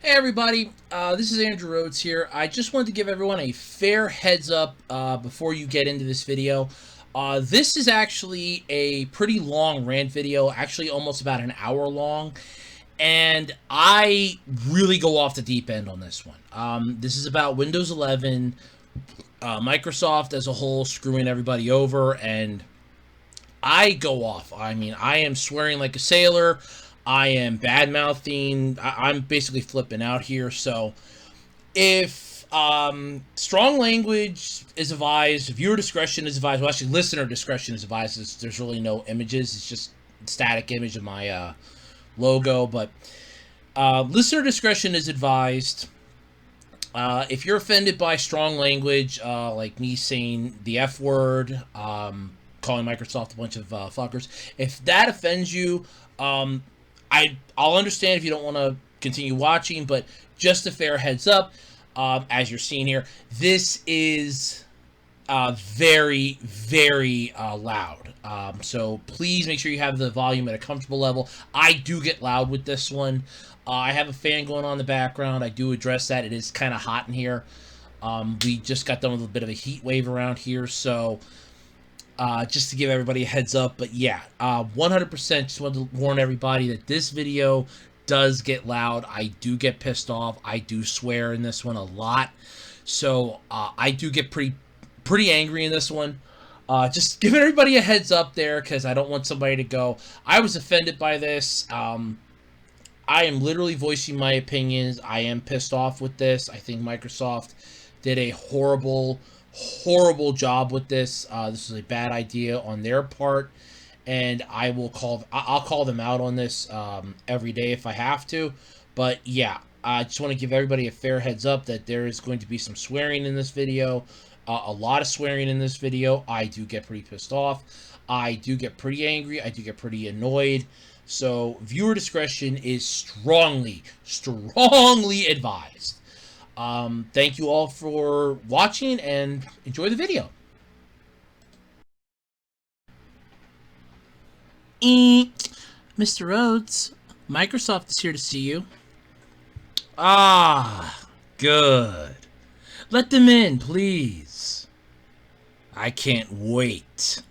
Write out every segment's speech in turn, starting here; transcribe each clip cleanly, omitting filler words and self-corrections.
Hey everybody, this is Andrew Rhodes here. I just wanted to give everyone a fair heads up before you get into this video. This is actually a pretty long rant video, actually almost about an hour long, and I really go off the deep end on this one. This is about Windows 11, Microsoft as a whole screwing everybody over, and I go off. I mean, I am swearing like a sailor. I am bad mouthing. I'm basically flipping out here. So if strong language is advised, viewer discretion is advised. Well, actually, listener discretion is advised. There's really no images. It's just static image of my logo. But listener discretion is advised. If you're offended by strong language, like me saying the F word, calling Microsoft a bunch of fuckers, if that offends you, I'll understand if you don't want to continue watching, but just a fair heads up, as you're seeing here, this is very, very loud. So please make sure you have the volume at a comfortable level. I do get loud with this one. I have a fan going on in the background. I do address that. It is kind of hot in here. We just got done with a bit of a heat wave around here, so just to give everybody a heads up. But yeah, 100% just wanted to warn everybody that this video does get loud. I do get pissed off. I do swear in this one a lot. So I do get pretty angry in this one. Just giving everybody a heads up there, because I don't want somebody to go, I was offended by this. I am literally voicing my opinions. I am pissed off with this. I think Microsoft did a horrible job with this. This is a bad idea on their part, and I'll call them out on this every day if I have to. But yeah, I just want to give everybody a fair heads up that there is going to be some swearing in this video. A lot of swearing in this video. I do get pretty pissed off. I do get pretty angry. I do get pretty annoyed. So viewer discretion is strongly advised. Thank you all for watching and enjoy the video. Mr. Rhodes, Microsoft is here to see you. Ah, good. Let them in, please. I can't wait.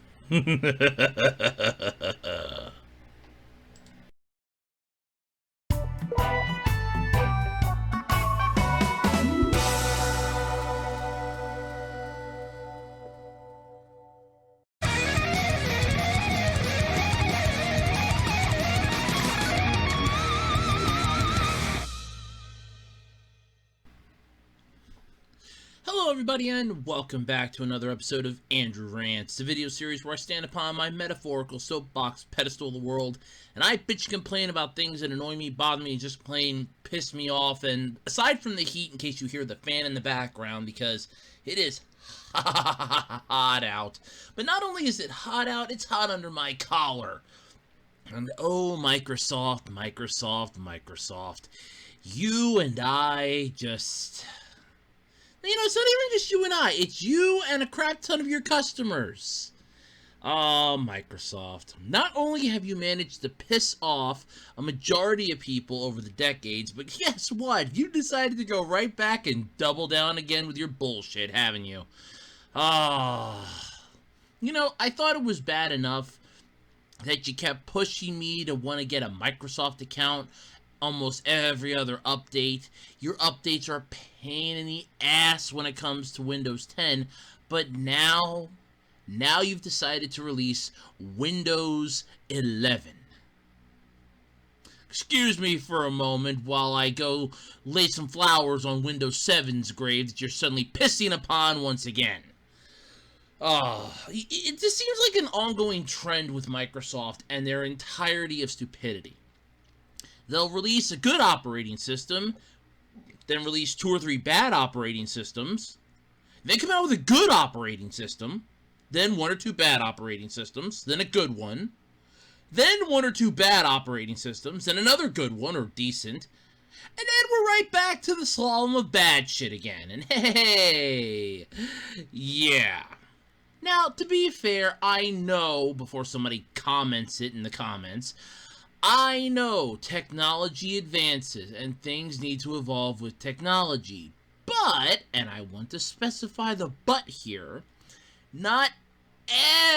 Hello everybody and welcome back to another episode of Andrew Rants, the video series where I stand upon my metaphorical soapbox pedestal of the world and I bitch and complain about things that annoy me, bother me, just plain piss me off. And aside from the heat, in case you hear the fan in the background, because it is hot out. But not only is it hot out, it's hot under my collar. And oh, Microsoft, you and I just... You know, it's not even just you and I. It's you and a crap ton of your customers. Oh, Microsoft. Not only have you managed to piss off a majority of people over the decades, but guess what? You decided to go right back and double down again with your bullshit, haven't you? Ah. You know, I thought it was bad enough that you kept pushing me to want to get a Microsoft account almost every other update. Your updates are a pain in the ass when it comes to Windows 10, but now you've decided to release Windows 11. Excuse me for a moment while I go lay some flowers on Windows 7's grave that you're suddenly pissing upon once again. It just seems like an ongoing trend with Microsoft and their entirety of stupidity. They'll release a good operating system, then release 2 or 3 bad operating systems, then come out with a good operating system, then 1 or 2 bad operating systems, then a good one, then 1 or 2 bad operating systems, then another good one or decent, and then we're right back to the slalom of bad shit again. And hey, yeah. Now, to be fair, I know, before somebody comments it in the comments, I know technology advances and things need to evolve with technology, but, and I want to specify the but here, not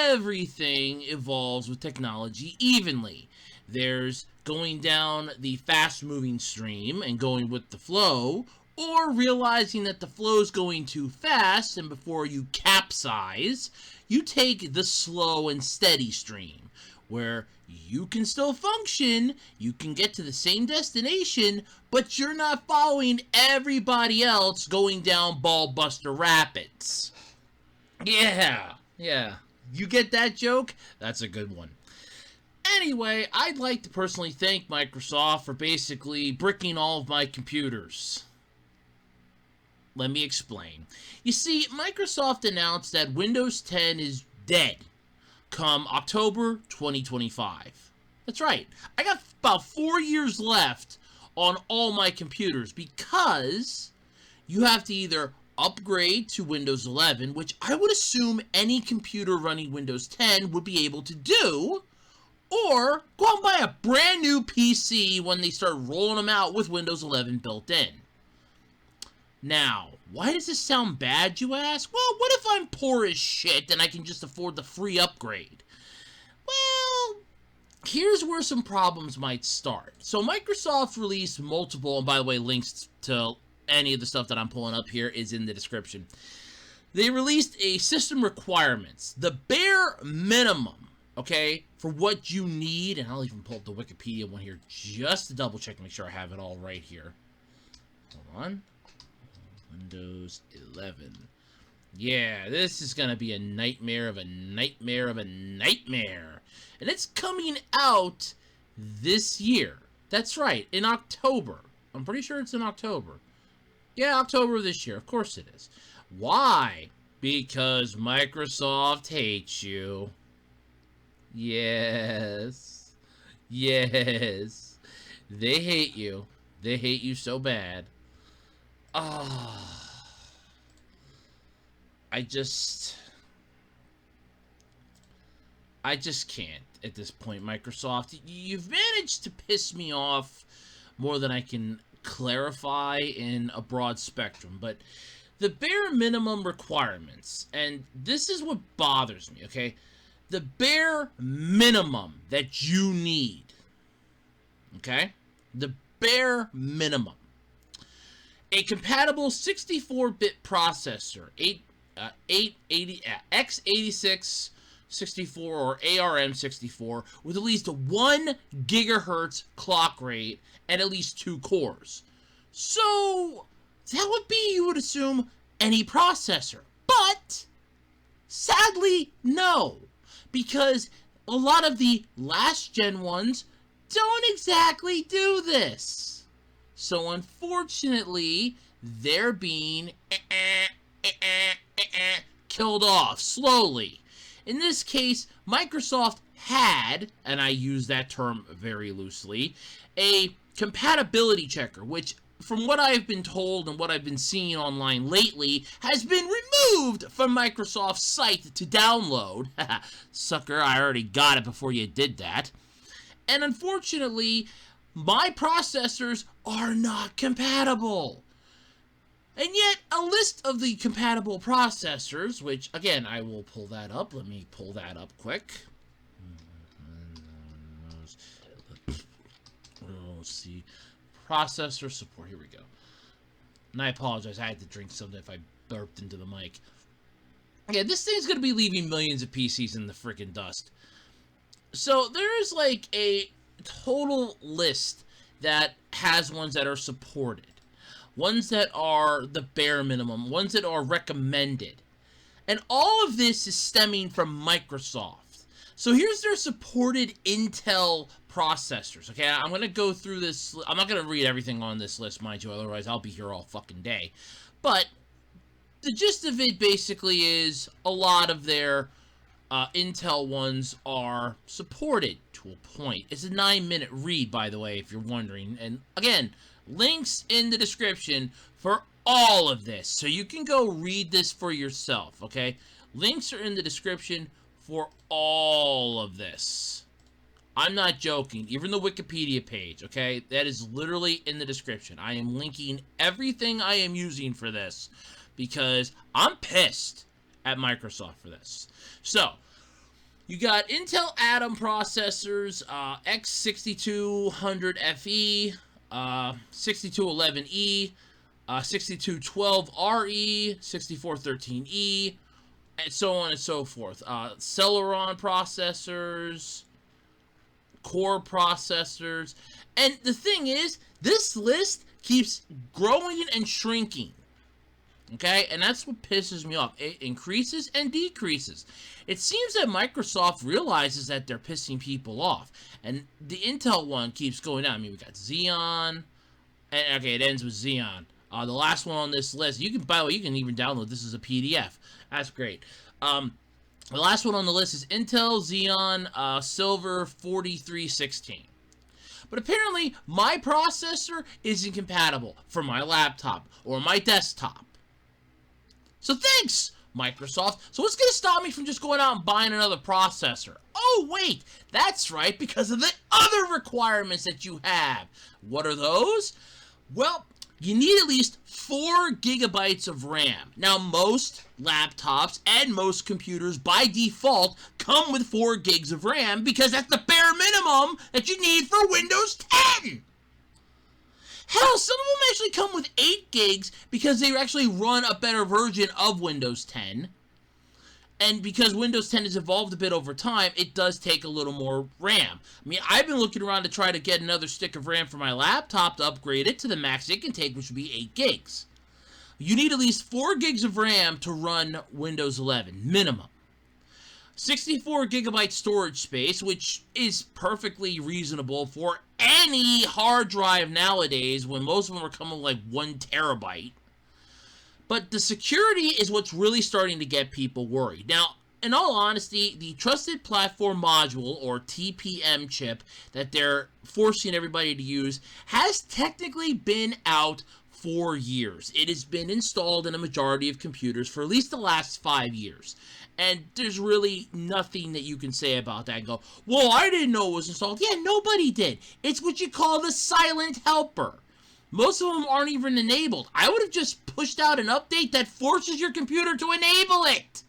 everything evolves with technology evenly. There's going down the fast-moving stream and going with the flow, or realizing that the flow's going too fast and before you capsize, you take the slow and steady stream, where you can still function, you can get to the same destination, but you're not following everybody else going down Ballbuster Rapids. Yeah. You get that joke? That's a good one. Anyway, I'd like to personally thank Microsoft for basically bricking all of my computers. Let me explain. You see, Microsoft announced that Windows 10 is dead come October 2025. That's right. I got about 4 years left on all my computers because you have to either upgrade to Windows 11, which I would assume any computer running Windows 10 would be able to do, or go out and buy a brand new PC when they start rolling them out with Windows 11 built in. Now, why does this sound bad, you ask? Well, what if I'm poor as shit and I can just afford the free upgrade? Well, here's where some problems might start. So Microsoft released multiple, and by the way, links to any of the stuff that I'm pulling up here is in the description. They released a system requirements, the bare minimum, okay, for what you need, and I'll even pull up the Wikipedia one here just to double check and make sure I have it all right here. Hold on. Windows 11. Yeah, this is going to be a nightmare of a nightmare of a nightmare. And it's coming out this year. That's right, in October. I'm pretty sure it's in October. Yeah, October of this year. Of course it is. Why? Because Microsoft hates you. Yes. Yes. They hate you. They hate you so bad. I just can't at this point, Microsoft. You've managed to piss me off more than I can clarify in a broad spectrum, but the bare minimum requirements, and this is what bothers me, okay? The bare minimum that you need, okay? The bare minimum. A compatible 64-bit processor, 880 x86 64 or ARM64 with at least 1 gigahertz clock rate and at least 2 cores. So that would be, you would assume, any processor. But sadly, no, because a lot of the last gen ones don't exactly do this. So unfortunately, they're being killed off slowly. In this case, Microsoft had, and I use that term very loosely, a compatibility checker, which from what I've been told and what I've been seeing online lately, has been removed from Microsoft's site to download. Sucker, I already got it before you did that. And unfortunately, my processors are not compatible. And yet, a list of the compatible processors, which, again, I will pull that up. Let me pull that up quick. Let's see. Processor support. Here we go. And I apologize. I had to drink something if I burped into the mic. Yeah, this thing's going to be leaving millions of PCs in the freaking dust. So, there's like a total list that has ones that are supported. Ones that are the bare minimum, ones that are recommended. And all of this is stemming from Microsoft. So here's their supported Intel processors, okay? I'm going to go through this. I'm not going to read everything on this list, mind you, otherwise I'll be here all fucking day. But the gist of it basically is a lot of their Intel ones are supported to a point. It's a 9-minute read, by the way, if you're wondering. And again, links in the description for all of this, so you can go read this for yourself, okay? Links are in the description for all of this. I'm not joking. Even the Wikipedia page, okay? That is literally in the description. I am linking everything I am using for this because I'm pissed at Microsoft for this. So, you got Intel Atom processors, X6200FE, 6211E, 6212RE, 6413E, and so on and so forth. Celeron processors, Core processors, and the thing is, this list keeps growing and shrinking. Okay, and that's what pisses me off. It increases and decreases. It seems that Microsoft realizes that they're pissing people off, and the Intel one keeps going down. I mean, we got Xeon, and okay, it ends with Xeon. The last one on this list, you can, by the way, you can even download this as a PDF. That's great. The last one on the list is Intel Xeon Silver 4316. But apparently, my processor isn't compatible for my laptop or my desktop. So thanks, Microsoft. So what's going to stop me from just going out and buying another processor? Oh, wait, that's right, because of the other requirements that you have. What are those? Well, you need at least 4 gigabytes of RAM. Now, most laptops and most computers, by default, come with 4 gigs of RAM because that's the bare minimum that you need for Windows 10. Hell, some of them actually come with 8 gigs because they actually run a better version of Windows 10. And because Windows 10 has evolved a bit over time, it does take a little more RAM. I mean, I've been looking around to try to get another stick of RAM for my laptop to upgrade it to the max it can take, which would be 8 gigs. You need at least 4 gigs of RAM to run Windows 11, minimum. 64 gigabyte storage space, which is perfectly reasonable for any hard drive nowadays when most of them are coming like 1 terabyte. But the security is what's really starting to get people worried. Now, in all honesty, the Trusted Platform Module, or TPM chip, that they're forcing everybody to use has technically been out for years. It has been installed in a majority of computers for at least the last 5 years. And there's really nothing that you can say about that and go, well, I didn't know it was installed. Yeah, nobody did. It's what you call the silent helper. Most of them aren't even enabled. I would have just pushed out an update that forces your computer to enable it.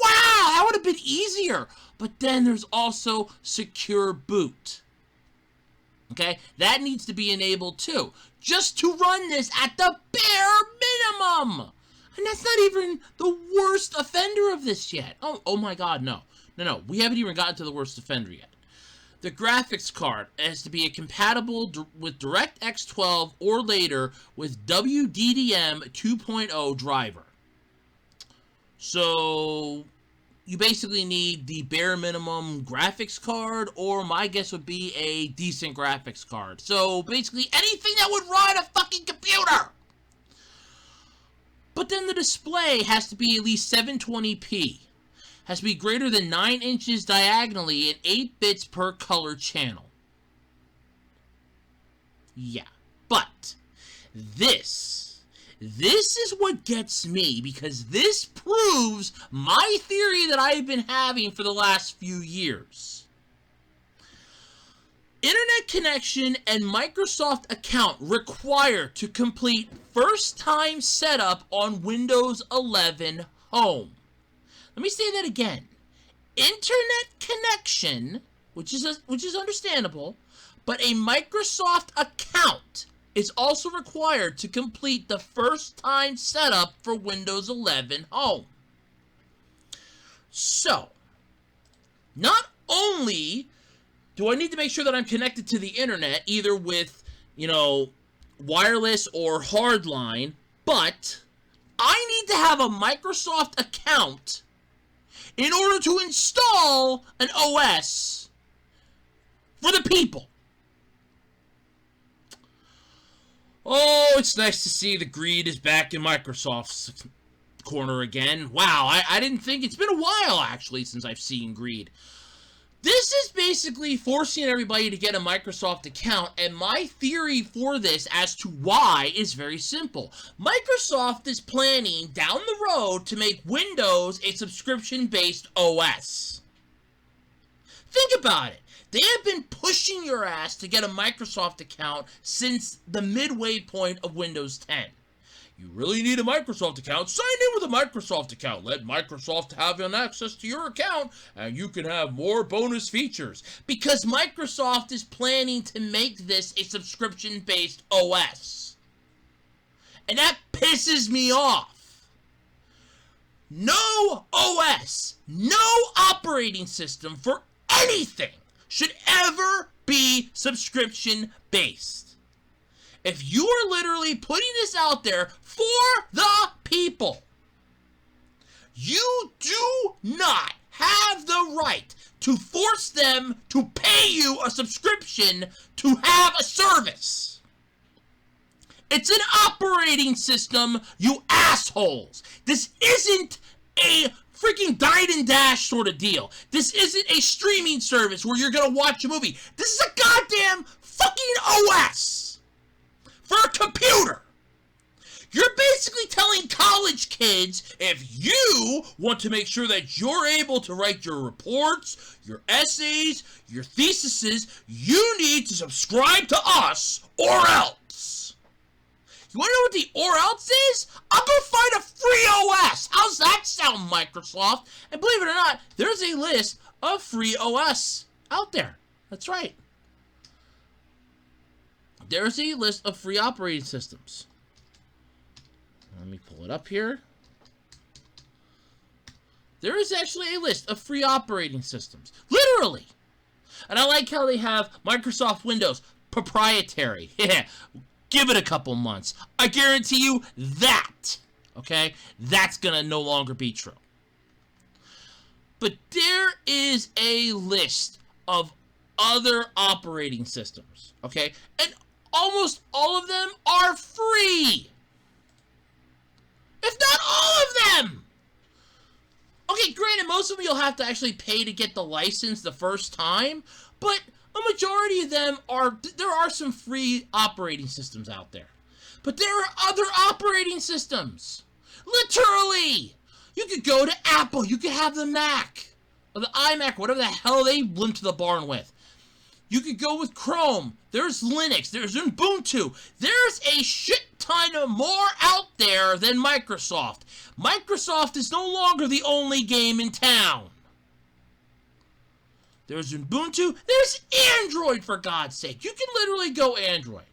Wow, that would have been easier. But then there's also Secure Boot. Okay, that needs to be enabled too, just to run this at the bare minimum. And that's not even the worst offender of this yet. Oh my God, no. No, we haven't even gotten to the worst offender yet. The graphics card has to be compatible with DirectX 12 or later with WDDM 2.0 driver. So you basically need the bare minimum graphics card, or my guess would be a decent graphics card. So basically anything that would run a fucking computer. But then the display has to be at least 720p. Has to be greater than 9 inches diagonally and 8 bits per color channel. Yeah, but this is what gets me, because this proves my theory that I've been having for the last few years. Internet connection and Microsoft account required to complete first-time setup on Windows 11 Home. Let me say that again. Internet connection, which is understandable, but a Microsoft account is also required to complete the first-time setup for Windows 11 Home. So, not only do I need to make sure that I'm connected to the internet, either with, wireless or hardline, but I need to have a Microsoft account in order to install an OS for the people. Oh, it's nice to see the greed is back in Microsoft's corner again. Wow, I didn't think, it's been a while actually since I've seen greed. This is basically forcing everybody to get a Microsoft account, and my theory for this as to why is very simple. Microsoft is planning down the road to make Windows a subscription-based OS. Think about it. They have been pushing your ass to get a Microsoft account since the midway point of Windows 10. You really need a Microsoft account? Sign in with a Microsoft account. Let Microsoft have access to your account, and you can have more bonus features. Because Microsoft is planning to make this a subscription-based OS. And that pisses me off. No OS, no operating system for anything should ever be subscription-based. If you are literally putting this out there for the people, you do not have the right to force them to pay you a subscription to have a service. It's an operating system, you assholes. This isn't a freaking dine and dash sort of deal. This isn't a streaming service where you're gonna watch a movie. This is a goddamn fucking OS for a computer. You're basically telling college kids, if you want to make sure that you're able to write your reports, your essays, your theses, you need to subscribe to us or else. You want to know what the or else is? I'll go find a free OS. How's that sound, Microsoft? And believe it or not, there's a list of free OS out there. That's right. There's a list of free operating systems. Let me pull it up here. There is actually a list of free operating systems. Literally. And I like how they have Microsoft Windows proprietary. Yeah. Give it a couple months. I guarantee you that. Okay? That's gonna no longer be true. But there is a list of other operating systems. Okay? And almost all of them are free. If not all of them. Okay, granted, most of them you'll have to actually pay to get the license the first time, but a majority of them there are some free operating systems out there. But there are other operating systems. Literally. You could go to Apple, you could have the Mac, or the iMac, whatever the hell they limped to the barn with. You could go with Chrome. There's Linux. There's Ubuntu. There's a shit ton of more out there than Microsoft. Microsoft is no longer the only game in town. There's Ubuntu. There's Android, for God's sake. You can literally go Android.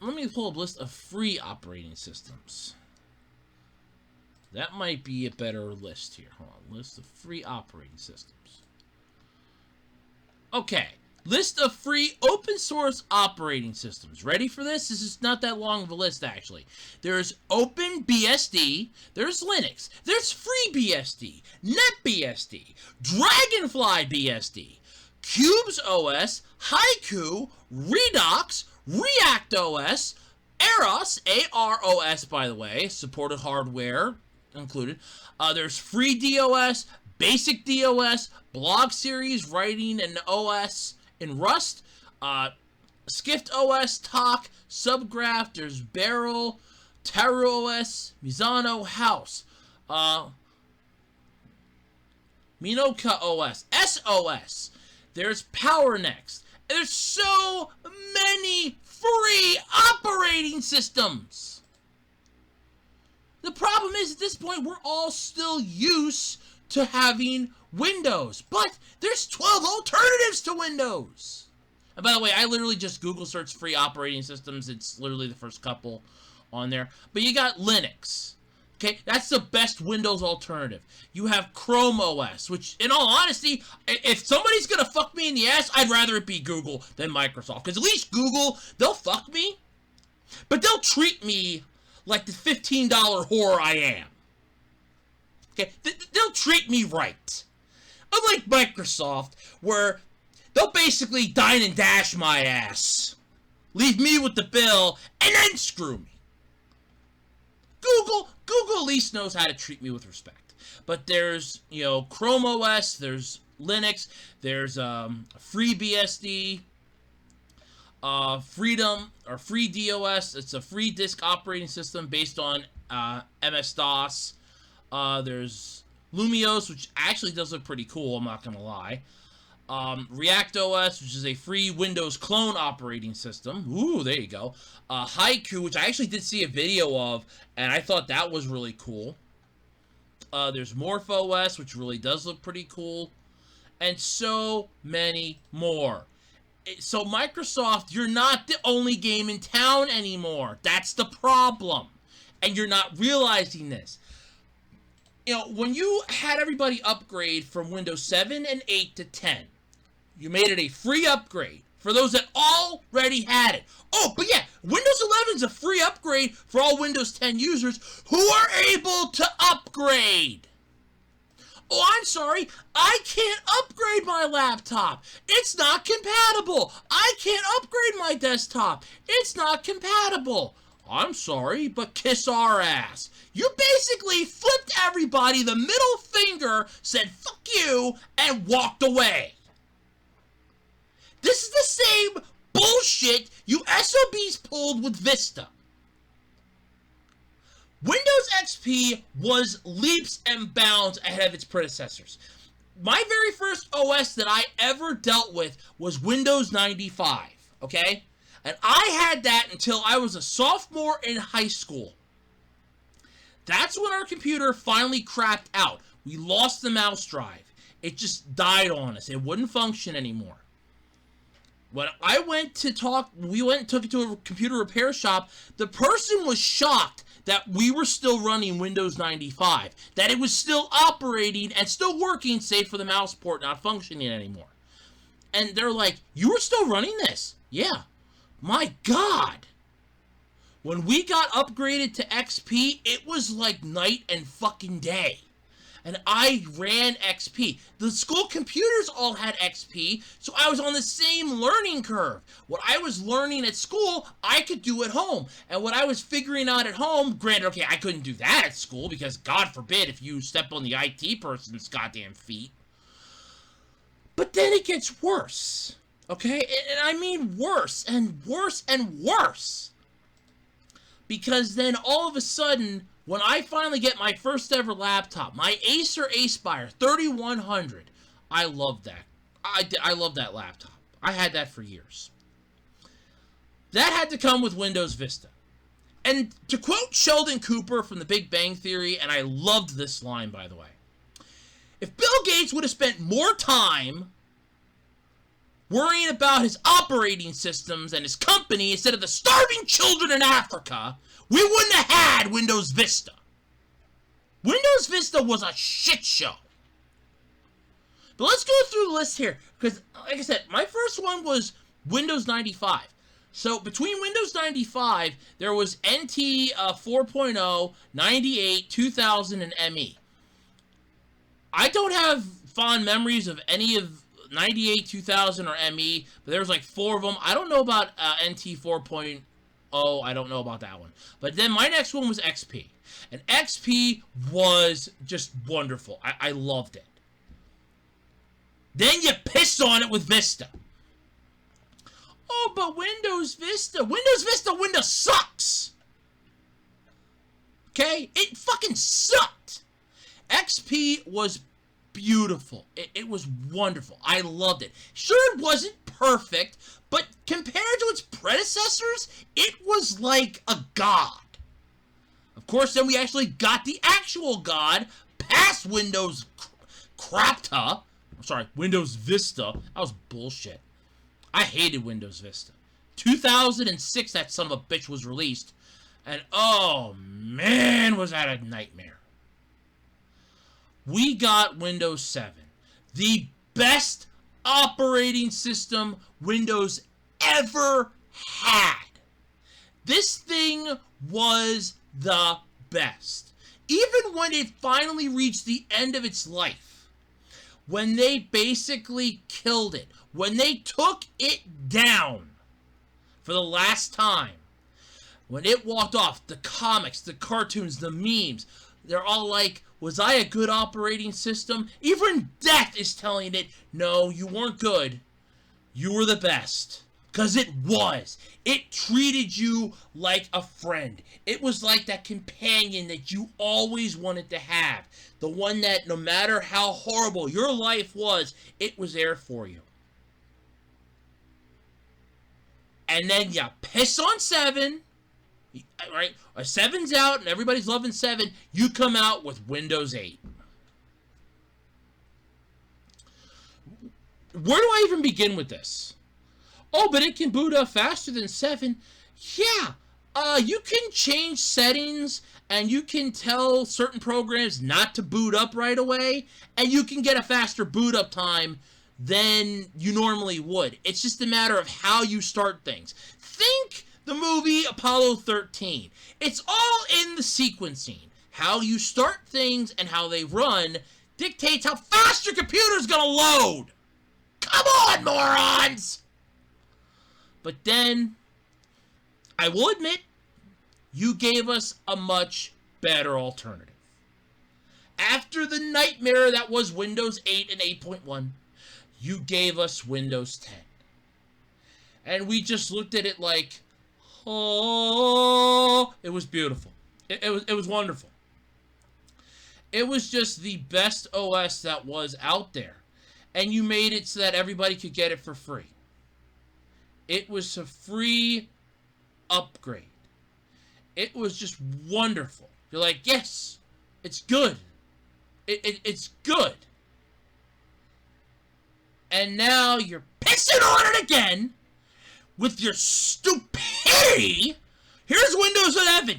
Let me pull up a list of free operating systems. That might be a better list here. Hold on. List of free operating systems. Okay, list of free open source operating systems. Ready for this? This is not that long of a list, actually. There's OpenBSD, there's Linux, there's FreeBSD, NetBSD, Dragonfly BSD, Cubes OS, Haiku, Redux, React OS, Aros, A-R-O-S, by the way, supported hardware included. There's FreeDOS, Basic DOS, Blog Series, Writing and OS in Rust, Skift OS, Talk, Subgraph, there's Barrel, Terra OS, Mizano House, Minoka OS, SOS, there's PowerNext. There's so many free operating systems. The problem is, at this point, we're all still used to having Windows, but there's 12 alternatives to Windows. And by the way, I literally just Google search free operating systems. It's literally the first couple on there. But you got Linux. Okay, that's the best Windows alternative. You have Chrome OS, which, in all honesty, if somebody's gonna fuck me in the ass, I'd rather it be Google than Microsoft. Because at least Google, they'll fuck me, but they'll treat me like the $15 whore I am. Okay, they'll treat me right. Unlike Microsoft, where they'll basically dine and dash my ass. Leave me with the bill, and then screw me. Google at least knows how to treat me with respect. But there's, Chrome OS, there's Linux, there's FreeBSD, Freedom, or FreeDOS. It's a free disk operating system based on MS-DOS. There's Lumios, which actually does look pretty cool, I'm not going to lie. ReactOS, which is a free Windows clone operating system. Ooh, there you go. Haiku, which I actually did see a video of, and I thought that was really cool. There's MorphOS, which really does look pretty cool. And so many more. So Microsoft, you're not the only game in town anymore. That's the problem. And you're not realizing this. You know, when you had everybody upgrade from Windows 7 and 8 to 10, you made it a free upgrade for those that already had it. Oh, but yeah, Windows 11 is a free upgrade for all Windows 10 users who are able to upgrade. Oh, I'm sorry, I can't upgrade my laptop. It's not compatible. I can't upgrade my desktop. It's not compatible. I'm sorry, but kiss our ass. You basically flipped everybody the middle finger, said fuck you, and walked away. This is the same bullshit you SOBs pulled with Vista. Windows XP was leaps and bounds ahead of its predecessors. My very first OS that I ever dealt with was Windows 95, okay? And I had that until I was a sophomore in high school. That's when our computer finally crapped out. We lost the mouse drive. It just died on us. It wouldn't function anymore. When I went to we went and took it to a computer repair shop, the person was shocked that we were still running Windows 95, that it was still operating and still working, save for the mouse port not functioning anymore. And they're like, you were still running this? Yeah. My God. When we got upgraded to XP, it was like night and fucking day. And I ran XP. The school computers all had XP, so I was on the same learning curve. What I was learning at school, I could do at home. And what I was figuring out at home, granted, okay, I couldn't do that at school, because God forbid if you step on the IT person's goddamn feet. But then it gets worse, okay? And I mean worse, and worse, and worse. Because then all of a sudden, when I finally get my first ever laptop, my Acer Aspire 3100, I love that. I love that laptop. I had that for years. That had to come with Windows Vista. And to quote Sheldon Cooper from The Big Bang Theory, and I loved this line, by the way, if Bill Gates would have spent more time worrying about his operating systems and his company instead of the starving children in Africa, we wouldn't have had Windows Vista. Windows Vista was a shit show. But let's go through the list here, because, like I said, my first one was Windows 95. So, between Windows 95, there was NT 4.0, 98, 2000, and ME. I don't have fond memories of any of 98, 2000, or ME, but there was like 4 of them. I don't know about NT 4.0. I don't know about that one. But then my next one was XP. And XP was just wonderful. I loved it. Then you piss on it with Vista. Oh, but Windows Vista. Windows sucks. Okay? It fucking sucked. XP was beautiful. It was wonderful. I loved it. Sure, it wasn't perfect, but compared to its predecessors, it was like a god. Of course, then we actually got the actual god past Windows Crapta. I'm sorry, Windows Vista. That was bullshit. I hated Windows Vista. 2006, that son of a bitch was released, and oh man, was that a nightmare. We got Windows 7, the best operating system Windows ever had. This thing was the best. Even when it finally reached the end of its life, when they basically killed it, when they took it down for the last time, when it walked off, the comics, the cartoons, the memes, they're all like, was I a good operating system? Even death is telling it, no, you weren't good. You were the best. Because it was. It treated you like a friend. It was like that companion that you always wanted to have. The one that no matter how horrible your life was, it was there for you. And then you piss on 7, right? 7's out and everybody's loving 7. You come out with Windows 8. Where do I even begin with this? Oh, but it can boot up faster than 7. Yeah, you can change settings and you can tell certain programs not to boot up right away, and you can get a faster boot up time than you normally would. It's just a matter of how you start things. Think the movie Apollo 13. It's all in the sequencing. How you start things and how they run dictates how fast your computer's gonna load. Come on, morons! But then, I will admit, you gave us a much better alternative. After the nightmare that was Windows 8 and 8.1, you gave us Windows 10. And we just looked at it like, oh, it was beautiful. It was wonderful. It was just the best OS that was out there. And you made it so that everybody could get it for free. It was a free upgrade. It was just wonderful. You're like, yes, it's good. It's good. And now you're pissing on it again with your stupidity. Here's Windows 11.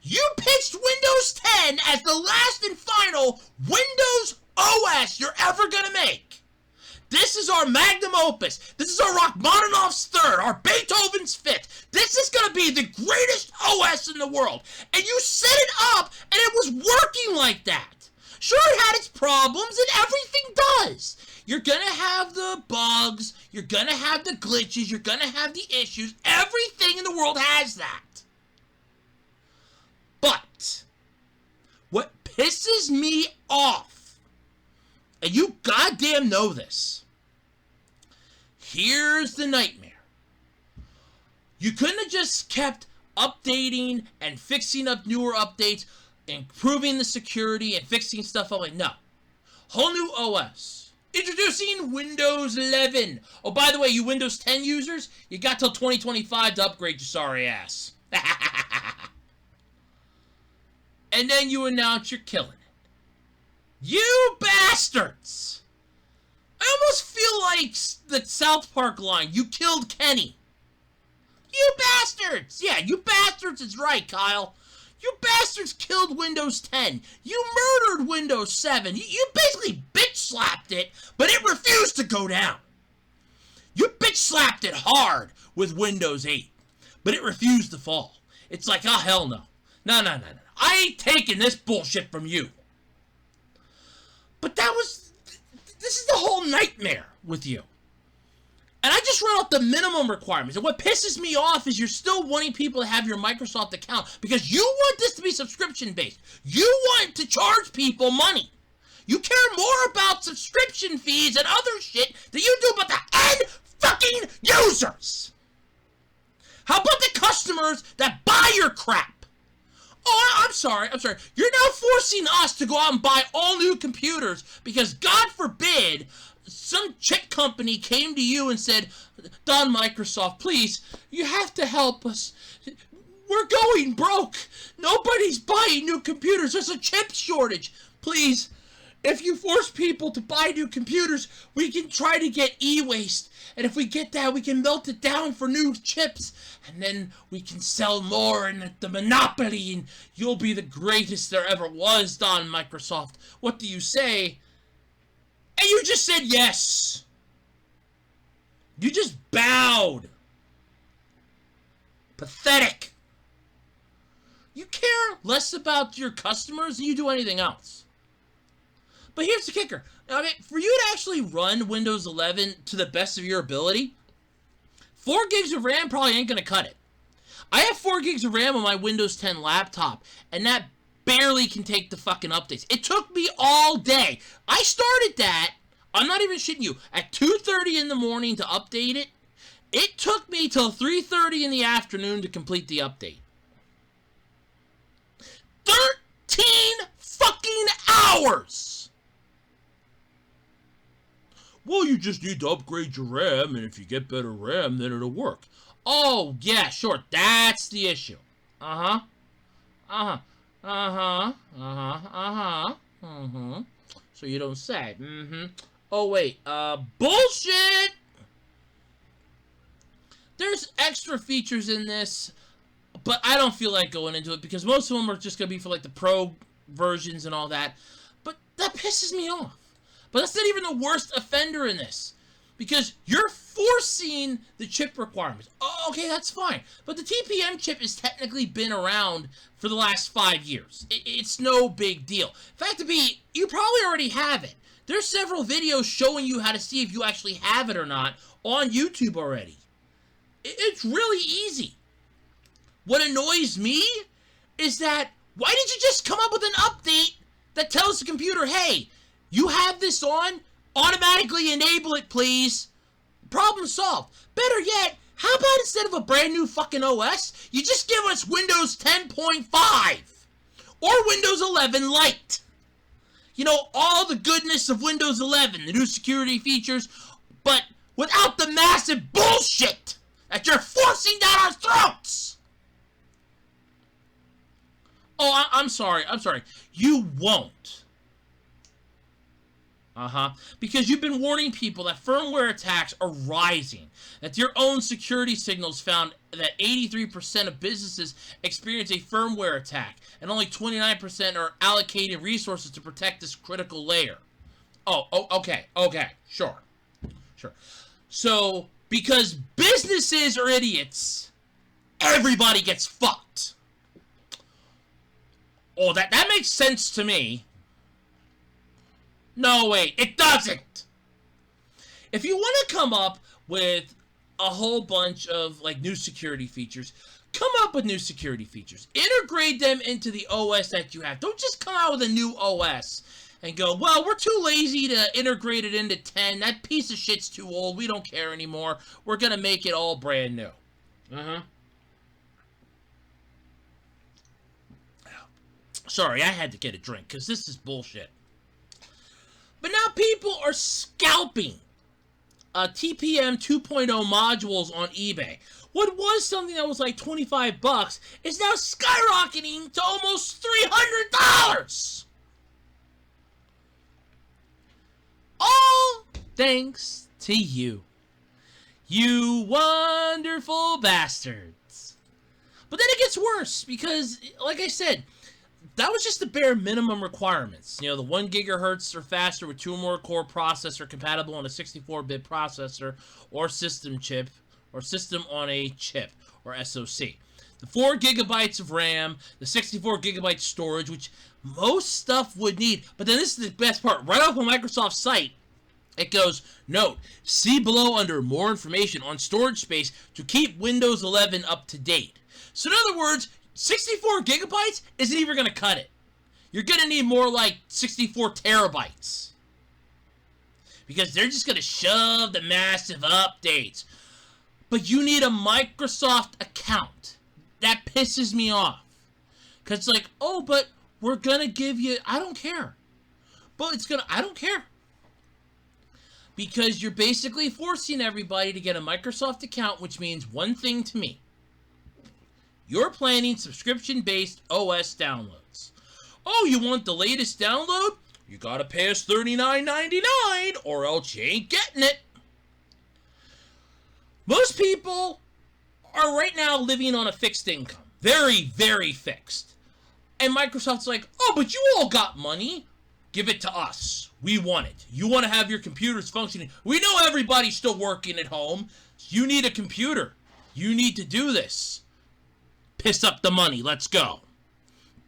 You pitched Windows 10 as the last and final Windows OS you're ever going to make. This is our magnum opus. This is our Rachmaninoff's third, our Beethoven's fifth. This is going to be the greatest OS in the world. And you set it up, and it was working like that. Sure, it had its problems, and everything does. You're going to have the bugs. You're going to have the glitches. You're going to have the issues. Everything in the world has that. But what pisses me off, and you goddamn know this, here's the nightmare. You couldn't have just kept updating and fixing up newer updates, improving the security and fixing stuff up. No. Whole new OS. Introducing Windows 11. Oh, by the way, you Windows 10 users, you got till 2025 to upgrade your sorry ass. And then you announce you're killing it. You bastards! I almost feel like the South Park line, you killed Kenny. You bastards! Yeah, you bastards is right, Kyle. You bastards killed Windows 10. You murdered Windows 7. You basically bitch-slapped it, but it refused to go down. You bitch-slapped it hard with Windows 8, but it refused to fall. It's like, oh, hell no. No. I ain't taking this bullshit from you. But this is the whole nightmare with you. And I just read out the minimum requirements. And what pisses me off is you're still wanting people to have your Microsoft account because you want this to be subscription-based. You want to charge people money. You care more about subscription fees and other shit than you do about the end fucking users. How about the customers that buy your crap? Oh, I'm sorry. You're now forcing us to go out and buy all new computers because, God forbid, some chick company came to you and said, Don Microsoft, please, you have to help us. We're going broke. Nobody's buying new computers. There's a chip shortage. Please, if you force people to buy new computers, we can try to get e-waste. And if we get that, we can melt it down for new chips. And then we can sell more and the monopoly. And you'll be the greatest there ever was, Don Microsoft. What do you say? And you just said yes. You just bowed. Pathetic. You care less about your customers than you do anything else. But here's the kicker. Okay, for you to actually run Windows 11 to the best of your ability, 4 gigs of RAM probably ain't going to cut it. I have 4 gigs of RAM on my Windows 10 laptop, and that barely can take the fucking updates. It took me all day. I started that, I'm not even shitting you, at 2:30 in the morning to update it. It took me till 3:30 in the afternoon to complete the update. 13 fucking hours! Well, you just need to upgrade your RAM, and if you get better RAM, then it'll work. Oh, yeah, sure, that's the issue. Uh-huh. Uh-huh. Uh-huh. Uh-huh. Uh-huh. Mm-hmm. So you don't say. Mm-hmm. Oh, wait. Bullshit! There's extra features in this, but I don't feel like going into it because most of them are just going to be for, like, the pro versions and all that. But that pisses me off. But that's not even the worst offender in this. Because you're forcing the chip requirements. Oh, okay, that's fine. But the TPM chip has technically been around for the last 5 years. It's no big deal. Fact to be, you probably already have it. There's several videos showing you how to see if you actually have it or not on YouTube already. It's really easy. What annoys me is that, why did you just come up with an update that tells the computer, hey, you have this on, automatically enable it, please. Problem solved. Better yet, how about instead of a brand new fucking OS, you just give us Windows 10.5 or Windows 11 Lite. You know, all the goodness of Windows 11, the new security features, but without the massive bullshit that you're forcing down our throats. Oh, I'm sorry. You won't. Because you've been warning people that firmware attacks are rising. That your own security signals found that 83% of businesses experience a firmware attack, and only 29% are allocating resources to protect this critical layer. Okay, sure. So, because businesses are idiots, everybody gets fucked. Oh, that makes sense to me. No, wait, it doesn't! If you want to come up with a whole bunch of, like, new security features, come up with new security features. Integrate them into the OS that you have. Don't just come out with a new OS and go, well, we're too lazy to integrate it into 10. That piece of shit's too old. We don't care anymore. We're going to make it all brand new. Sorry, I had to get a drink, because this is bullshit. But now people are scalping TPM 2.0 modules on eBay. What was something that was like $25 is now skyrocketing to almost $300! All thanks to you. You wonderful bastards. But then it gets worse because, like I said, that was just the bare minimum requirements. You know, the 1 gigahertz or faster with 2 or more core processor compatible on a 64-bit processor or system chip, or system on a chip, or SoC. The 4 gigabytes of RAM, the 64 gigabyte storage, which most stuff would need. But then this is the best part. Right off of Microsoft's site, it goes, note, see below under more information on storage space to keep Windows 11 up to date. So in other words, 64 gigabytes isn't even going to cut it. You're going to need more like 64 terabytes. Because they're just going to shove the massive updates. But you need a Microsoft account. That pisses me off. Because it's like, oh, but we're going to give you... I don't care. But it's going to... I don't care. Because you're basically forcing everybody to get a Microsoft account, which means one thing to me. You're planning subscription-based OS downloads. Oh, you want the latest download? You gotta pay us $39.99 or else you ain't getting it. Most people are right now living on a fixed income. Very, very fixed. And Microsoft's like, oh, but you all got money. Give it to us. We want it. You want to have your computers functioning. We know everybody's still working at home. You need a computer. You need to do this. Piss up the money. Let's go.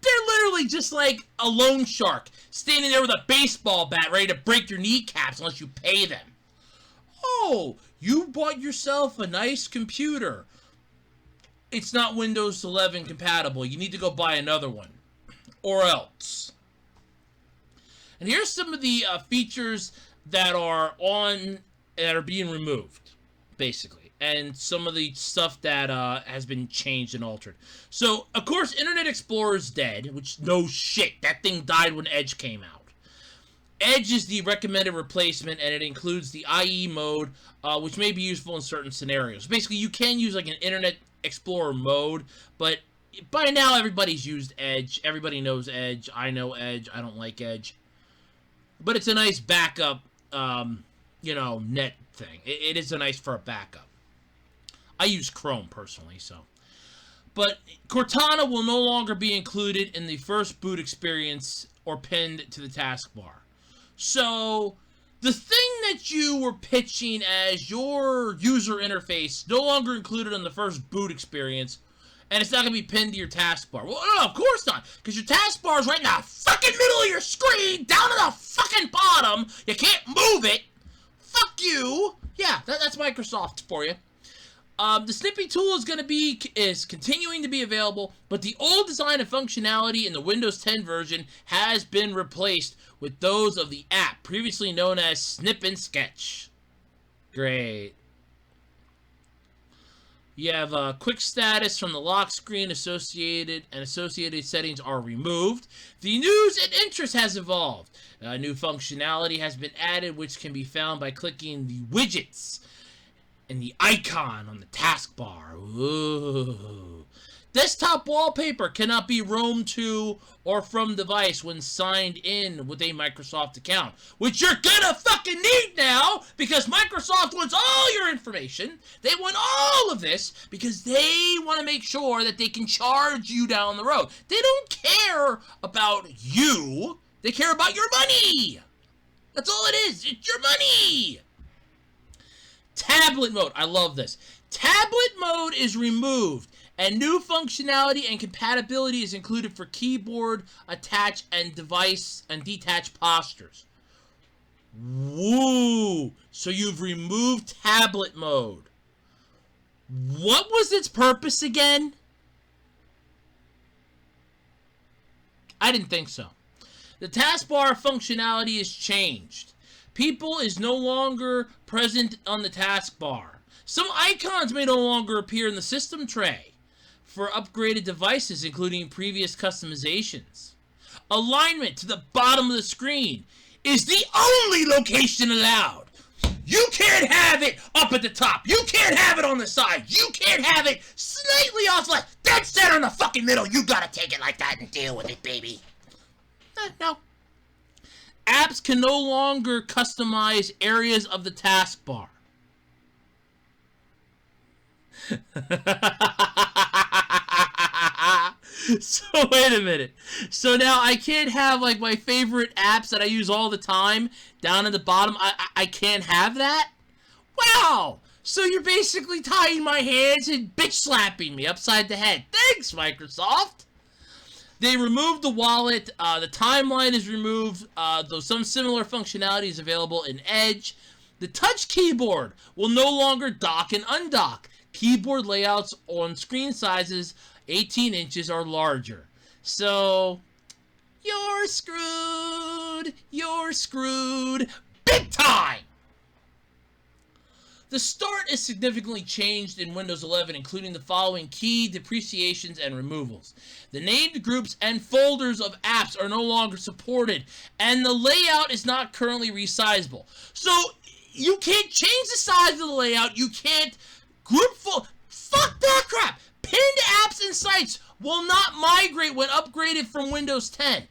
They're literally just like a loan shark standing there with a baseball bat ready to break your kneecaps unless you pay them. Oh, you bought yourself a nice computer. It's not Windows 11 compatible. You need to go buy another one. Or else. And here's some of the features that are being removed, basically. and some of the stuff that has been changed and altered. So, of course, Internet Explorer is dead, which, no shit, that thing died when Edge came out. Edge is the recommended replacement, and it includes the IE mode, which may be useful in certain scenarios. Basically, you can use like an Internet Explorer mode, but by now everybody's used Edge. Everybody knows Edge. I know Edge. I don't like Edge. But it's a nice backup, net thing. It is a nice for a backup. I use Chrome personally, so. But Cortana will no longer be included in the first boot experience or pinned to the taskbar. So, the thing that you were pitching as your user interface no longer included in the first boot experience, and it's not going to be pinned to your taskbar. Well, no, of course not, because your taskbar is right in the fucking middle of your screen, down to the fucking bottom. You can't move it. Fuck you. Yeah, that's Microsoft for you. The snipping tool is continuing to be available, but the old design and functionality in the Windows 10 version has been replaced with those of the app previously known as Snip and Sketch. Great. You have quick status from the lock screen associated settings are removed. The news and interest has evolved. New functionality has been added, which can be found by clicking the widgets and the icon on the taskbar. Ooh. Desktop wallpaper cannot be roamed to or from device when signed in with a Microsoft account, which you're gonna fucking need now because Microsoft wants all your information. They want all of this because they want to make sure that they can charge you down the road. They don't care about you. They care about your money. That's all it is. It's your money. Tablet mode. I love this. Tablet mode is removed, and new functionality and compatibility is included for keyboard attach and device and detach postures. Woo! So you've removed tablet mode. What was its purpose again? I didn't think so. The taskbar functionality is changed. People is no longer present on the taskbar. Some icons may no longer appear in the system tray for upgraded devices, including previous customizations. Alignment to the bottom of the screen is the only location allowed. You can't have it up at the top. You can't have it on the side. You can't have it slightly off left. Dead center in the fucking middle. You gotta take it like that and deal with it, baby. No. Apps can no longer customize areas of the taskbar. So wait a minute. So now I can't have like my favorite apps that I use all the time down at the bottom. I can't have that? Wow! So you're basically tying my hands and bitch slapping me upside the head. Thanks, Microsoft! They removed the wallet. The timeline is removed, though some similar functionality is available in Edge. The touch keyboard will no longer dock and undock. Keyboard layouts on screen sizes 18 inches or larger. So, you're screwed. You're screwed. Big time! The start is significantly changed in Windows 11, including the following key depreciations and removals. The named groups and folders of apps are no longer supported, and the layout is not currently resizable. So, you can't change the size of the layout, you can't group fuck that crap! Pinned apps and sites will not migrate when upgraded from Windows 10.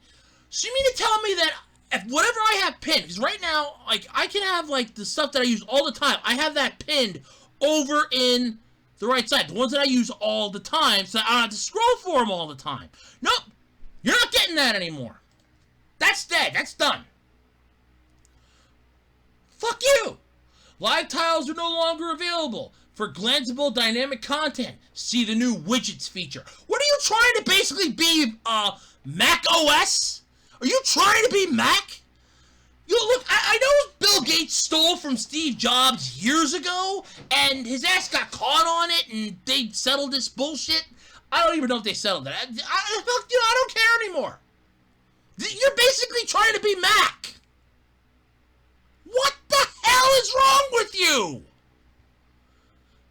So you mean to tell me that if whatever I have pinned, because right now, like, I can have, like, the stuff that I use all the time, I have that pinned over in the right side, the ones that I use all the time, so I don't have to scroll for them all the time. Nope, you're not getting that anymore. That's dead, that's done. Fuck you! Live tiles are no longer available. For glanceable dynamic content, see the new widgets feature. What are you trying to basically be, Mac OS? Are you trying to be Mac? You look, I know Bill Gates stole from Steve Jobs years ago, and his ass got caught on it, and they settled this bullshit. I don't even know if they settled it. I don't care anymore. You're basically trying to be Mac. What the hell is wrong with you?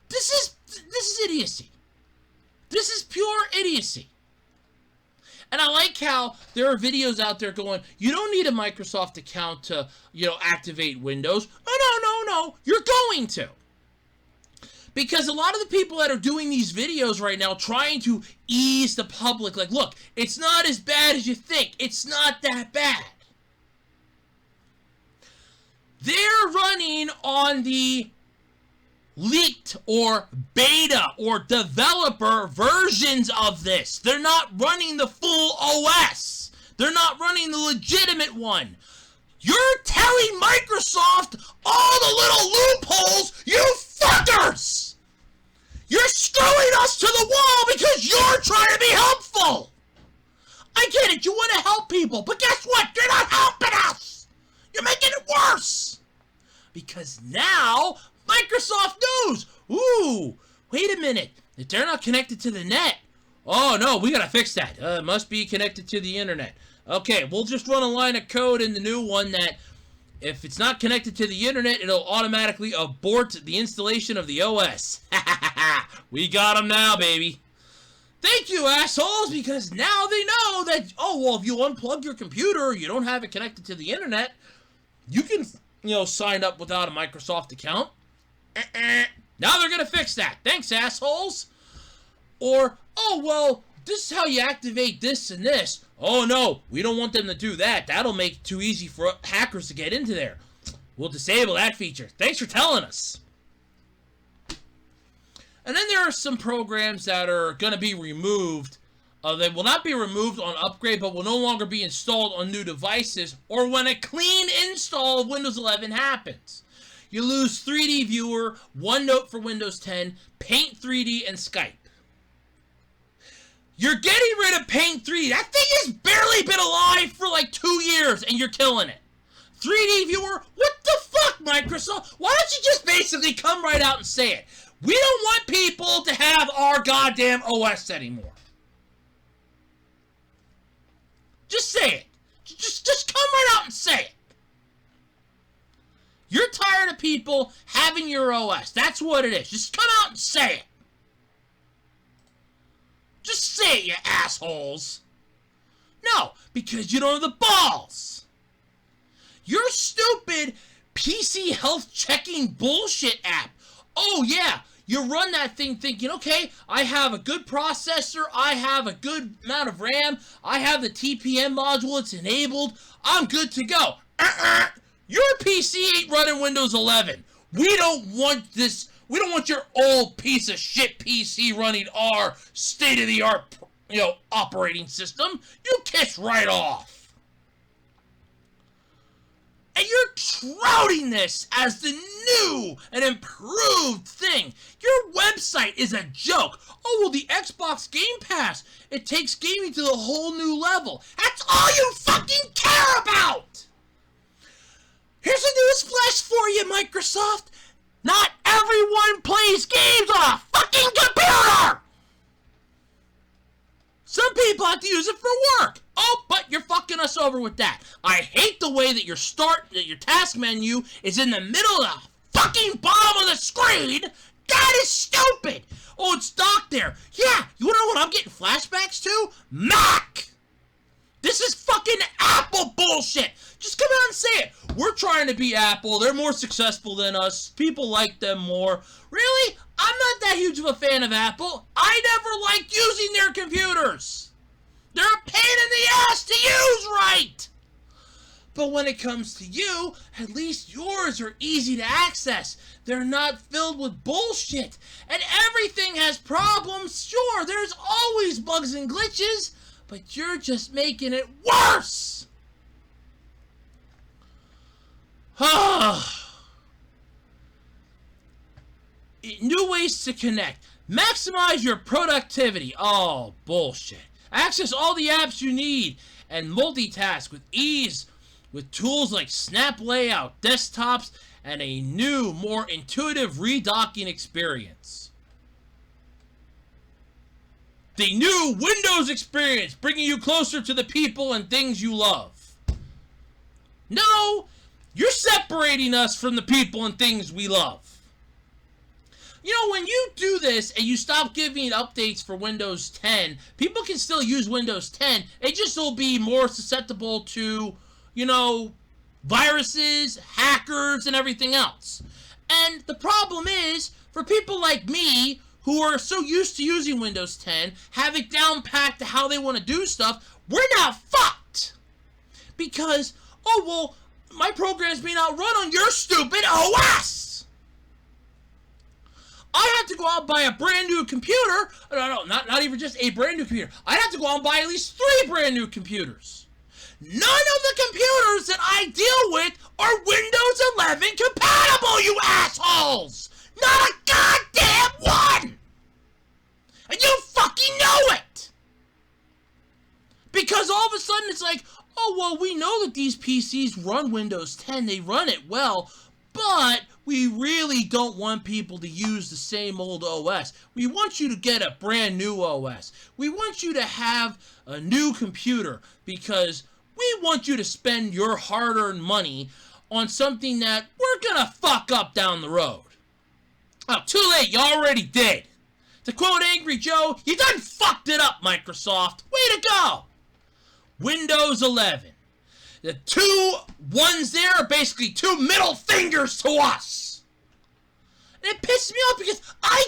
This is idiocy. This is pure idiocy. And I like how there are videos out there going, you don't need a Microsoft account to, activate Windows. No. You're going to. Because a lot of the people that are doing these videos right now trying to ease the public, like, look, it's not as bad as you think. It's not that bad. They're running on the leaked or beta or developer versions of this. They're not running the full OS. They're not running the legitimate one. You're telling Microsoft all the little loopholes, you fuckers! You're screwing us to the wall because you're trying to be helpful! I get it, you want to help people, but guess what? You're not helping us! You're making it worse! Because now, Microsoft knows, ooh, wait a minute, if they're not connected to the net, oh no, we gotta fix that. It must be connected to the internet. Okay, we'll just run a line of code in the new one that if it's not connected to the internet, it'll automatically abort the installation of the OS. We got them now, baby. Thank you, assholes, because now they know that, oh, well, if you unplug your computer, you don't have it connected to the internet, you can, sign up without a Microsoft account. Now they're going to fix that. Thanks, assholes. Or, oh, well, this is how you activate this and this. Oh, no, we don't want them to do that. That'll make it too easy for hackers to get into there. We'll disable that feature. Thanks for telling us. And then there are some programs that are going to be removed. They will not be removed on upgrade, but will no longer be installed on new devices or when a clean install of Windows 11 happens. You lose 3D Viewer, OneNote for Windows 10, Paint 3D, and Skype. You're getting rid of Paint 3D. That thing has barely been alive for like 2 years, and you're killing it. 3D Viewer? What the fuck, Microsoft? Why don't you just basically come right out and say it? We don't want people to have our goddamn OS anymore. Just say it. Just come right out and say it. You're tired of people having your OS. That's what it is. Just come out and say it. Just say it, you assholes. No, because you don't have the balls. Your stupid PC health checking bullshit app. Oh, yeah. You run that thing thinking, okay, I have a good processor, I have a good amount of RAM, I have the TPM module, it's enabled, I'm good to go. Your PC ain't running Windows 11. We don't want this, we don't want your old piece of shit PC running our state-of-the-art, operating system. You kiss right off. And you're touting this as the new and improved thing. Your website is a joke. Oh, well, the Xbox Game Pass, it takes gaming to the whole new level. That's all you fucking care about! Here's a newsflash for you, Microsoft. Not everyone plays games on a fucking computer! Some people have to use it for work. Oh, but you're fucking us over with that. I hate the way that your task menu is in the middle of the fucking bottom of the screen. That is stupid. Oh, it's docked there. Yeah, you wanna know what I'm getting flashbacks to? Mac! This is fucking Apple bullshit. Just come out and say it. We're trying to be Apple. They're more successful than us. People like them more. Really? I'm not that huge of a fan of Apple. I never liked using their computers. They're a pain in the ass to use right. But when it comes to you, at least yours are easy to access. They're not filled with bullshit. And everything has problems. Sure, there's always bugs and glitches, but you're just making it worse. New ways to connect. Maximize your productivity. Oh, bullshit. Access all the apps you need and multitask with ease with tools like Snap Layout, desktops, and a new, more intuitive redocking experience. The new Windows experience, bringing you closer to the people and things you love. No, you're separating us from the people and things we love. You know, when you do this and you stop giving updates for Windows 10, people can still use Windows 10. It just will be more susceptible to, you know, viruses, hackers, and everything else. And the problem is, for people like me, who are so used to using Windows 10, have it down packed to how they want to do stuff, we're not fucked. Because, oh, well, my program's being outrun on your stupid OS. I have to go out and buy a brand new computer. No, not even just a brand new computer. I have to go out and buy at least 3 brand new computers. None of the computers that I deal with are Windows 11 compatible, you assholes! Not a goddamn one! And you fucking know it! Because all of a sudden it's like, oh, well, we know that these PCs run Windows 10, they run it well, but we really don't want people to use the same old OS. We want you to get a brand new OS. We want you to have a new computer because we want you to spend your hard-earned money on something that we're gonna fuck up down the road. Oh, too late, you already did. To quote Angry Joe, you done fucked it up, Microsoft. Way to go! Windows 11. The 2 ones there are basically 2 middle fingers to us. And it pisses me off because I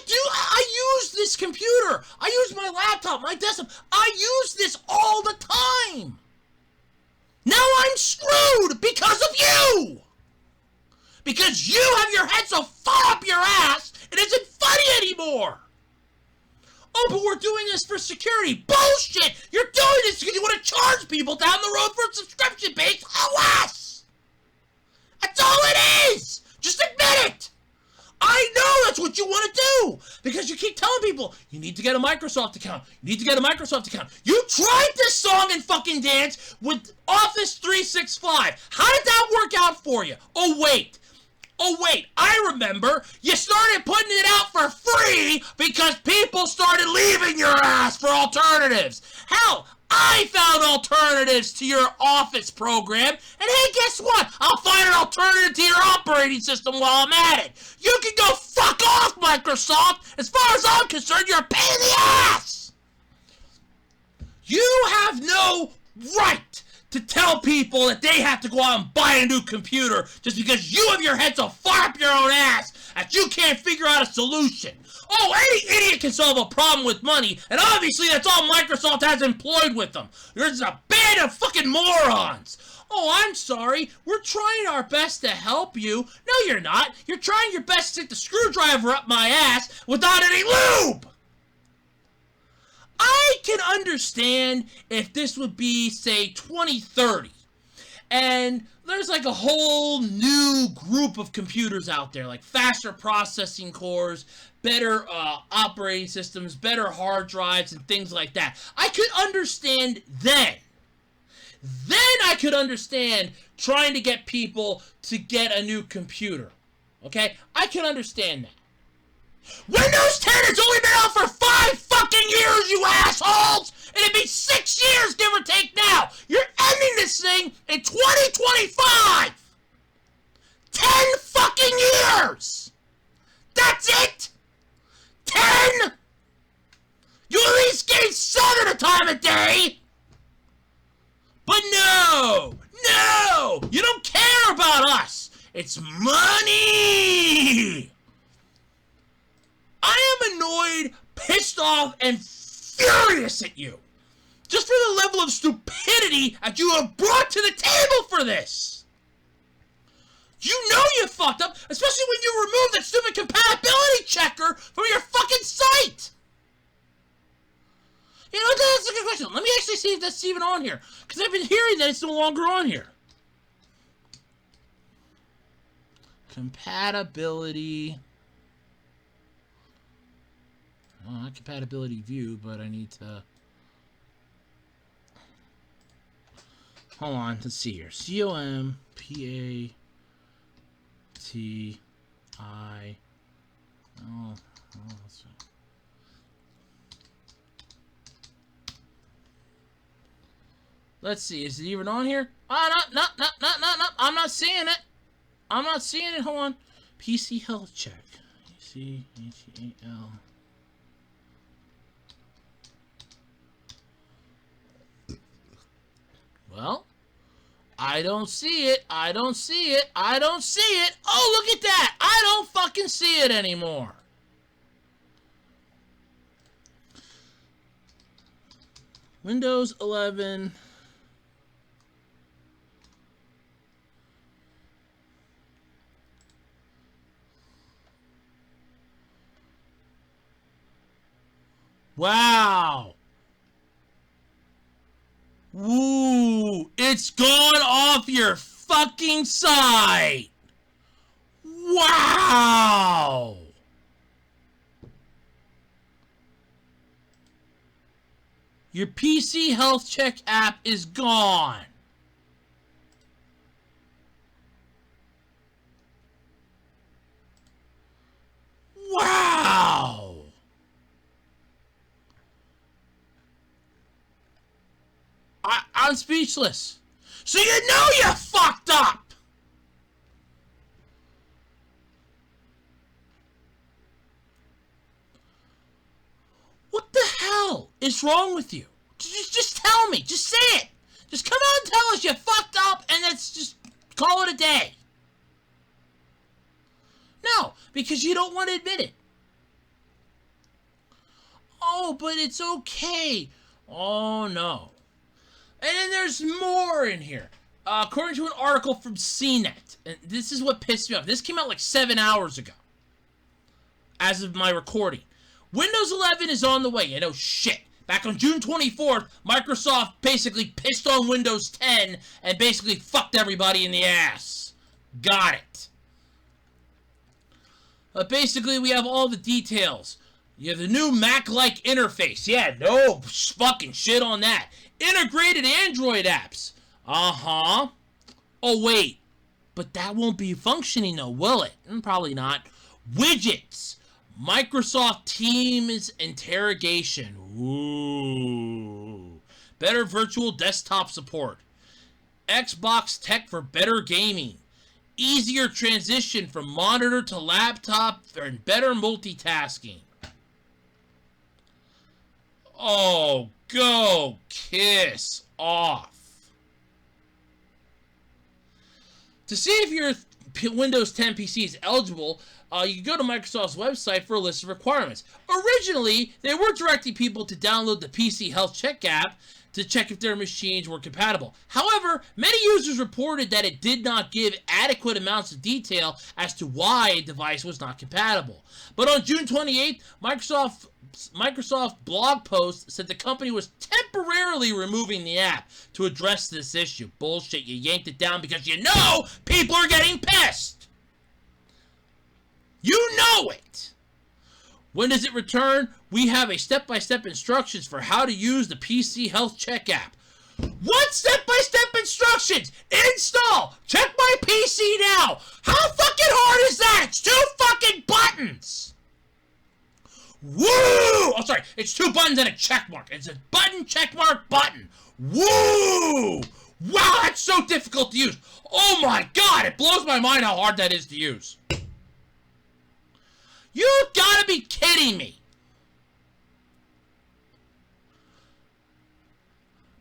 use this computer. I use my laptop, my desktop. I use this all the time. Now I'm screwed because of you. Because you have your head so far up your ass, it isn't funny anymore. Oh, but we're doing this for security. Bullshit! You're doing this because you want to charge people down the road for a subscription-based OS! That's all it is! Just admit it! I know that's what you want to do! Because you keep telling people, you need to get a Microsoft account. You need to get a Microsoft account. You tried this song and fucking dance with Office 365. How did that work out for you? Oh, wait, I remember. You started putting it out for free because people started leaving your ass for alternatives. Hell, I found alternatives to your Office program, and hey, guess what? I'll find an alternative to your operating system while I'm at it. You can go fuck off, Microsoft. As far as I'm concerned, you're a pain in the ass. You have no right to tell people that they have to go out and buy a new computer just because you have your head so far up your own ass that you can't figure out a solution. Oh, any idiot can solve a problem with money, and obviously that's all Microsoft has employed with them. There's a band of fucking morons. Oh, I'm sorry. We're trying our best to help you. No, you're not. You're trying your best to stick the screwdriver up my ass without any lube. I can understand if this would be, say, 2030, and there's like a whole new group of computers out there, like faster processing cores, better operating systems, better hard drives, and things like that. I could understand then. Then I could understand trying to get people to get a new computer. Okay? I can understand that. Windows 10 has only been out for 5 fucking years, you assholes! And it'd be 6 years, give or take now! You're ending this thing in 2025! 10 fucking years! That's it! 10? You at least gave 7 a time of day! But no! No! You don't care about us! It's money! I am annoyed, pissed off, and furious at you. Just for the level of stupidity that you have brought to the table for this. You know you fucked up, especially when you removed that stupid compatibility checker from your fucking site. You know, that's a good question. Let me actually see if that's even on here. Because I've been hearing that it's no longer on here. Compatibility. Well, not compatibility view, but I need to... Hold on, let's see here. C-O-M-P-A-T-I... Oh, let's see. Let's see, is it even on here? No, I'm not seeing it. I'm not seeing it, hold on. PC health check. C-H-E-L. Well, I don't see it. I don't see it. I don't see it. Oh, look at that. I don't fucking see it anymore. Windows 11. Wow. Woo. It's gone off your fucking site. Wow. Your PC Health Check app is gone. Wow. I'm speechless. So you know you fucked up. What the hell is wrong with you? Just tell me. Just say it. Just come on and tell us you fucked up and let's just call it a day. No, because you don't want to admit it. Oh, but it's okay. Oh, no. And then there's more in here. According to an article from CNET, and this is what pissed me off. This came out like 7 hours ago, as of my recording. Windows 11 is on the way. You know, shit. Back on June 24th, Microsoft basically pissed on Windows 10 and basically fucked everybody in the ass. Got it. Basically, we have all the details. You have the new Mac-like interface. Yeah, no fucking shit on that. Integrated Android apps. Uh-huh. Oh, wait. But that won't be functioning, though, will it? Probably not. Widgets. Microsoft Teams interrogation. Ooh. Better virtual desktop support. Xbox tech for better gaming. Easier transition from monitor to laptop and better multitasking. Oh, go kiss off. To see if your Windows 10 PC is eligible, you can go to Microsoft's website for a list of requirements. Originally, they were directing people to download the PC Health Check app to check if their machines were compatible. However, many users reported that it did not give adequate amounts of detail as to why a device was not compatible. But on June 28th, Microsoft blog post said the company was temporarily removing the app to address this issue. Bullshit, you yanked it down because you know people are getting pissed. You know it. When does it return? We have a step-by-step instructions for how to use the PC Health Check app. What step-by-step instructions? Install! Check my PC now! How fucking hard is that? It's 2 fucking buttons! Woo! Oh, sorry. It's 2 buttons and a check mark. It's a button, check mark, button. Woo! Wow, that's so difficult to use. Oh my god, it blows my mind how hard that is to use. You gotta be kidding me.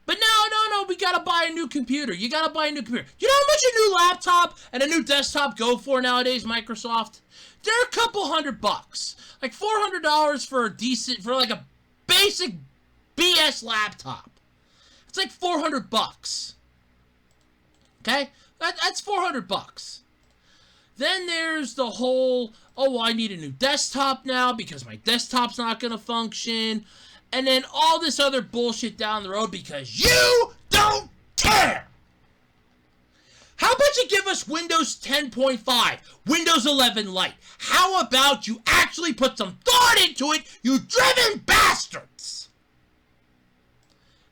But no, we gotta buy a new computer. You gotta buy a new computer. You know how much a new laptop and a new desktop go for nowadays, Microsoft? They're a couple $100. Like $400 for a decent, for like a basic BS laptop. It's like $400. Okay? That's $400. Then there's the whole, oh, I need a new desktop now because my desktop's not going to function. And then all this other bullshit down the road because you don't care. How about you give us Windows 10.5, Windows 11 Lite? How about you actually put some thought into it, you driven bastards?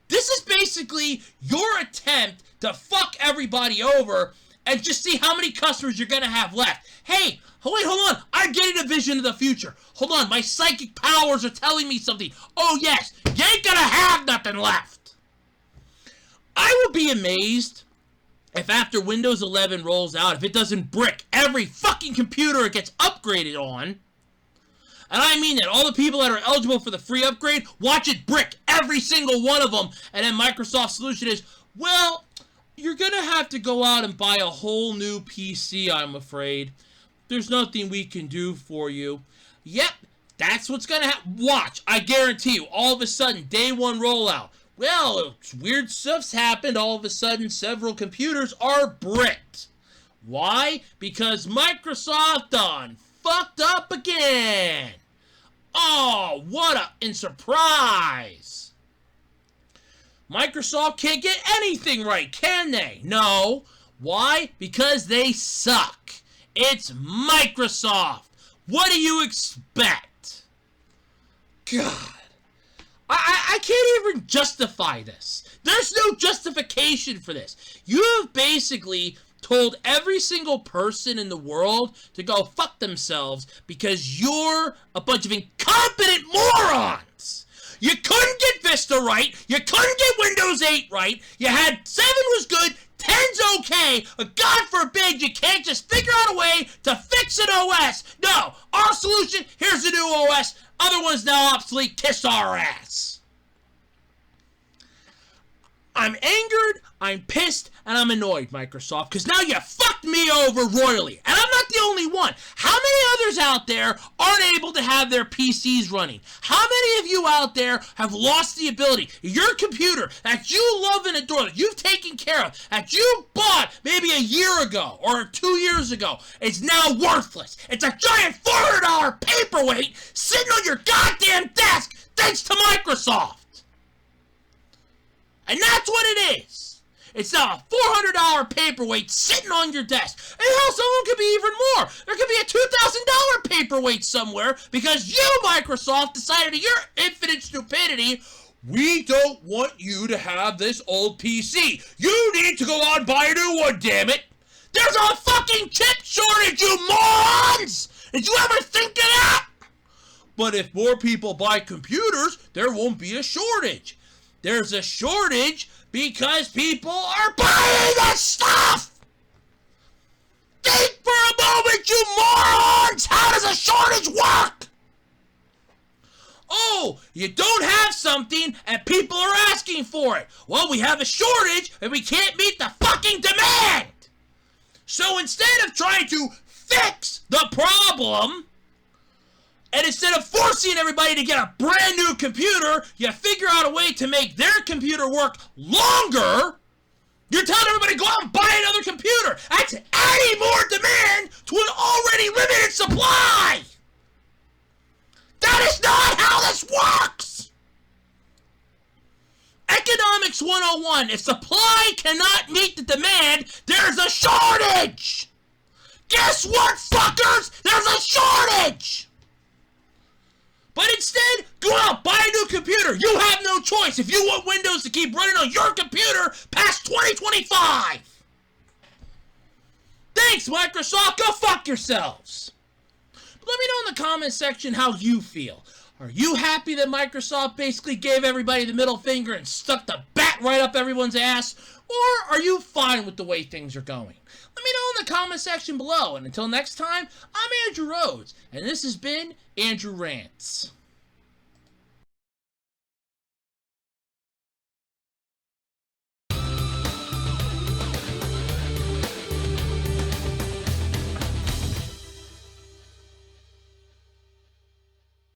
This is basically your attempt to fuck everybody over and just see how many customers you're going to have left. Hey, wait, hold on. I'm getting a vision of the future. Hold on. My psychic powers are telling me something. Oh, yes. You ain't going to have nothing left. I will be amazed if after Windows 11 rolls out, if it doesn't brick every fucking computer it gets upgraded on, And I mean that. All the people that are eligible for the free upgrade, watch it brick, every single one of them. And then Microsoft's solution is, well, you're going to have to go out and buy a whole new PC, I'm afraid. There's nothing we can do for you. Yep, that's what's going to happen. Watch, I guarantee you, all of a sudden, day one rollout. Well, weird stuff's happened. All of a sudden, several computers are bricked. Why? Because Microsoft done fucked up again. Oh, what a surprise. Microsoft can't get anything right, can they? No. Why? Because they suck. It's Microsoft. What do you expect? God. I can't even justify this. There's no justification for this. You have basically told every single person in the world to go fuck themselves because you're a bunch of incompetent morons. You couldn't get Vista right. You couldn't get Windows 8 right. You had 7 was good, 10's okay, but God forbid you can't just figure out a way to fix an OS. No, our solution, here's a new OS. Other one's now obsolete. Kiss our ass. I'm angered, I'm pissed, and I'm annoyed, Microsoft, because now you fucked me over royally. And I'm not the only one. How many others out there aren't able to have their PCs running? How many of you out there have lost the ability? Your computer that you love and adore, that you've taken care of, that you bought maybe a year ago or 2 years ago, is now worthless. It's a giant $400 paperweight sitting on your goddamn desk thanks to Microsoft. And that's what it is. It's now a $400 paperweight sitting on your desk. And hell, some of them could be even more. There could be a $2,000 paperweight somewhere because you, Microsoft, decided in your infinite stupidity, we don't want you to have this old PC. You need to go out and buy a new one, damn it. There's a fucking chip shortage, you morons! Did you ever think of that? But if more people buy computers, there won't be a shortage. There's a shortage because people are buying this stuff! Think for a moment, you morons! How does a shortage work? Oh, you don't have something and people are asking for it. Well, we have a shortage and we can't meet the fucking demand! So instead of trying to fix the problem, and instead of forcing everybody to get a brand new computer, you figure out a way to make their computer work longer. You're telling everybody to go out and buy another computer. That's adding more demand to an already limited supply. That is not how this works. Economics 101. If supply cannot meet the demand, there's a shortage. Guess what, fuckers? There's a shortage. But instead, go out, buy a new computer. You have no choice if you want Windows to keep running on your computer past 2025. Thanks, Microsoft. Go fuck yourselves. But let me know in the comment section how you feel. Are you happy that Microsoft basically gave everybody the middle finger and stuck the bat right up everyone's ass? Or are you fine with the way things are going? Let me know in the comment section below. And until next time, I'm Andrew Rhodes, and this has been Andrew Rants.